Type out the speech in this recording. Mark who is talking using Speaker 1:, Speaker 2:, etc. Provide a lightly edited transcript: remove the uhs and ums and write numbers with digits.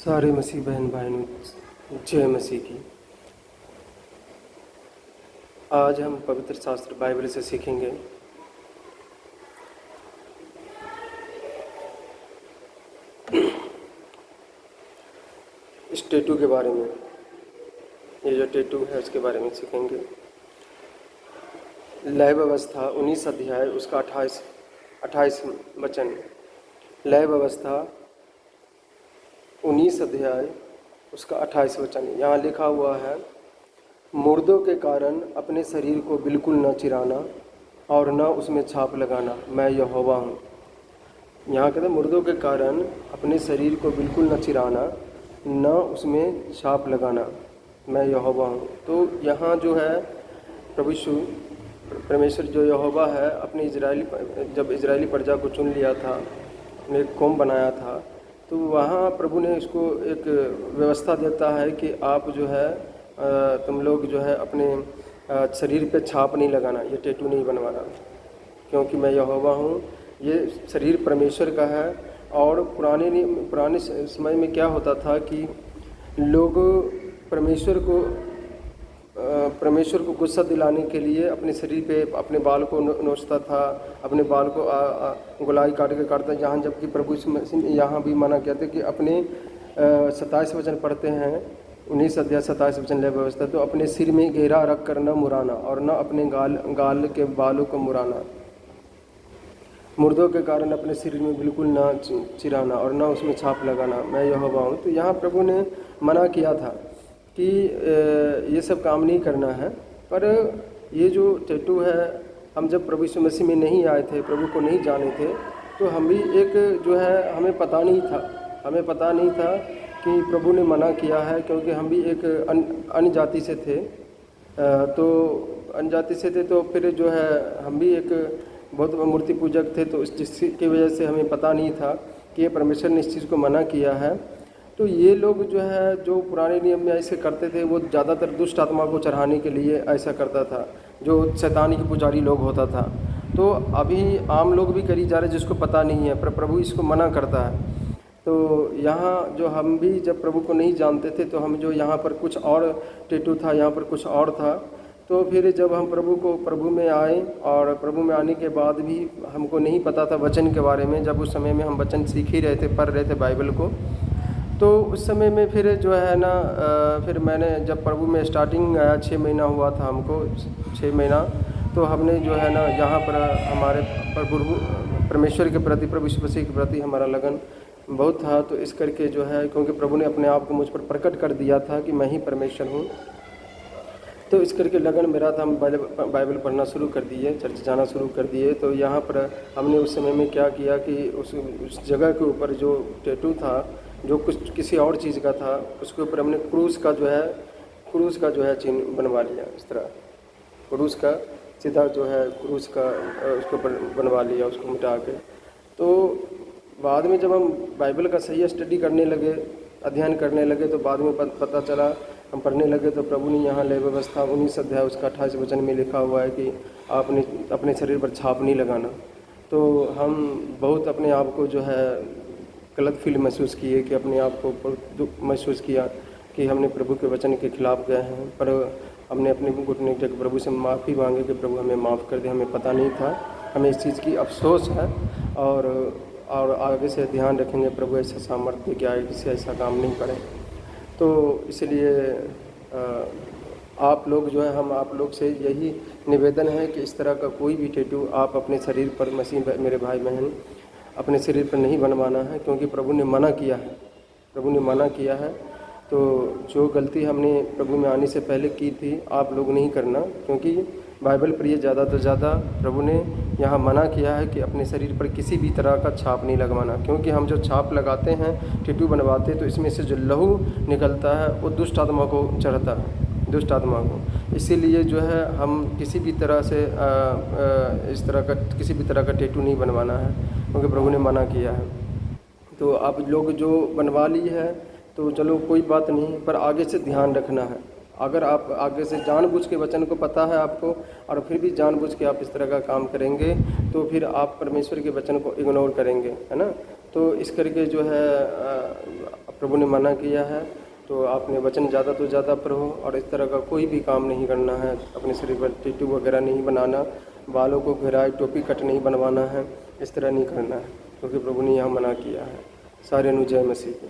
Speaker 1: सारे मसीह बहन भाइयों जय मसीह की। आज हम पवित्र शास्त्र बाइबल से सीखेंगे इस टैटू के बारे में। ये जो टैटू है उसके बारे में सीखेंगे। लय व्यवस्था 19 अध्याय उसका 28 वचन। लय व्यवस्था 19 अध्याय उसका 28 वचन। यहाँ लिखा हुआ है, मुर्दों के कारण अपने शरीर को बिल्कुल न चिराना और न उसमें छाप लगाना, मैं यहोवा हूँ। यहाँ कहते हैं मुर्दों के कारण अपने शरीर को बिल्कुल न चिराना न उसमें छाप लगाना, मैं यहोवा हूँ। तो यहाँ जो है प्रभु यीशु परमेश्वर जो यहोवा है अपने जब इजरायली प्रजा को चुन लिया था, अपने एक कौम बनाया था, तो वहाँ प्रभु ने इसको एक व्यवस्था देता है कि आप जो है तुम लोग जो है अपने शरीर पे छाप नहीं लगाना, ये टैटू नहीं बनवाना, क्योंकि मैं यहोवा हूँ। ये शरीर परमेश्वर का है। और पुराने समय में क्या होता था कि लोग परमेश्वर को गुस्सा दिलाने के लिए अपने शरीर पे अपने बाल को नोचता था, अपने बाल को गोलाई काटता, जहाँ जबकि प्रभु यहाँ भी मना कहते कि अपने 27 वचन पढ़ते हैं, 19 अध्याय 27 वचन लय व्यवस्था। तो अपने सिर में घेरा रख कर न मुराना और न अपने गाल के बालों को मुराना, मुर्दों के कारण अपने शरीर में बिल्कुल ना चिराना और ना उसमें छाप लगाना, मैं यहोवा हूँ। तो यहाँ प्रभु ने मना किया था कि ये सब काम नहीं करना है। पर ये जो टैटू है, हम जब प्रभु यीशु मसीह में नहीं आए थे, प्रभु को नहीं जाने थे, तो हम भी एक जो है हमें पता नहीं था कि प्रभु ने मना किया है, क्योंकि हम भी एक अन्य जाति से थे। तो फिर जो है हम भी एक बहुत मूर्ति पूजक थे, तो जिसकी वजह से हमें पता नहीं था कि ये परमेश्वर ने इस चीज़ को मना किया है। तो ये लोग जो है जो पुराने नियम में ऐसे करते थे, वो ज़्यादातर दुष्ट आत्मा को चढ़ाने के लिए ऐसा करता था, जो शैतानी के पुजारी लोग होता था। तो अभी आम लोग भी करी जा रहे जिसको पता नहीं है, पर प्रभु इसको मना करता है। तो यहाँ जो हम भी जब प्रभु को नहीं जानते थे, तो हम जो यहाँ पर कुछ और टैटू था, यहाँ पर कुछ और था। तो फिर जब हम प्रभु में आए, और प्रभु में आने के बाद भी हमको नहीं पता था वचन के बारे में। जब उस समय में हम वचन सीख ही रहे थे, पढ़ रहे थे बाइबल को, तो उस समय में फिर जो है ना फिर मैंने जब प्रभु में स्टार्टिंग आया, 6 महीना हुआ था हमको, 6 महीना, तो हमने जो है ना यहाँ पर हमारे प्रभु परमेश्वर के प्रति, प्रभु यीशु मसीह के प्रति हमारा लगन बहुत था। तो इस करके जो है, क्योंकि प्रभु ने अपने आप को मुझ पर प्रकट कर दिया था कि मैं ही परमेश्वर हूँ, तो इस करके लगन मेरा था। हम बाइबल पढ़ना शुरू कर दिए, चर्च जाना शुरू कर दिए। तो यहाँ पर हमने उस समय में क्या किया कि उस जगह के ऊपर जो टैटू था, जो कुछ किसी और चीज़ का था, उसके ऊपर हमने क्रूस का जो है चिन्ह बनवा लिया। इस तरह क्रूस का सीधा जो है क्रूस का उसके ऊपर बनवा लिया, उसको मिटा के। तो बाद में जब हम बाइबल का सही स्टडी करने लगे, अध्ययन करने लगे, तो बाद में पता चला, हम पढ़ने लगे, तो प्रभु ने यहाँ लय व्यवस्था 19 अध्याय उसका 28 वचन में लिखा हुआ है कि आपने अपने शरीर पर छाप नहीं लगाना। तो हम बहुत अपने आप को जो है गलत फील महसूस किए, कि अपने आप को दुख महसूस किया कि हमने प्रभु के वचन के खिलाफ गए हैं। पर हमने अपने घुटने टेक प्रभु से माफ़ी मांगे कि प्रभु हमें माफ़ कर दे, हमें पता नहीं था, हमें इस चीज़ की अफसोस है। और आगे से ध्यान रखेंगे, प्रभु ऐसा सामर्थ्य कि आगे से ऐसा काम नहीं करें। तो इसलिए आप लोग जो है, हम आप लोग से यही निवेदन है कि इस तरह का कोई भी टैटू आप अपने शरीर पर, मसीह मेरे भाई बहन, अपने शरीर पर नहीं बनवाना है, क्योंकि प्रभु ने मना किया है। तो जो गलती हमने प्रभु में आने से पहले की थी, आप लोग नहीं करना, क्योंकि बाइबल पर ये ज़्यादा से ज़्यादा प्रभु ने यहाँ मना किया है कि अपने शरीर पर किसी भी तरह का छाप नहीं लगवाना। क्योंकि हम जो छाप लगाते हैं, टैटू बनवाते हैं, तो इसमें से जो लहू निकलता है वो दुष्ट आत्मा को चढ़ता है, दुष्ट आत्मा को। इसीलिए जो है हम किसी भी तरह से किसी भी तरह का टैटू नहीं बनवाना है, क्योंकि प्रभु ने मना किया है। तो आप लोग जो बनवा ली है तो चलो कोई बात नहीं, पर आगे से ध्यान रखना है। अगर आप आगे से जानबूझ के वचन को पता है आपको, और फिर भी जानबूझ के आप इस तरह का काम करेंगे, तो फिर आप परमेश्वर के वचन को इग्नोर करेंगे, है ना। तो इस करके जो है प्रभु ने मना किया है। तो आपने वचन ज़्यादा तो ज़्यादा पढ़ो और इस तरह का कोई भी काम नहीं करना है। अपने शरीर पर टैटू वगैरह नहीं बनाना, बालों को घेराए टोपी कट नहीं बनवाना है, इस तरह नहीं करना है, क्योंकि प्रभु ने यहाँ मना किया है। सारे नु जय मसीह की।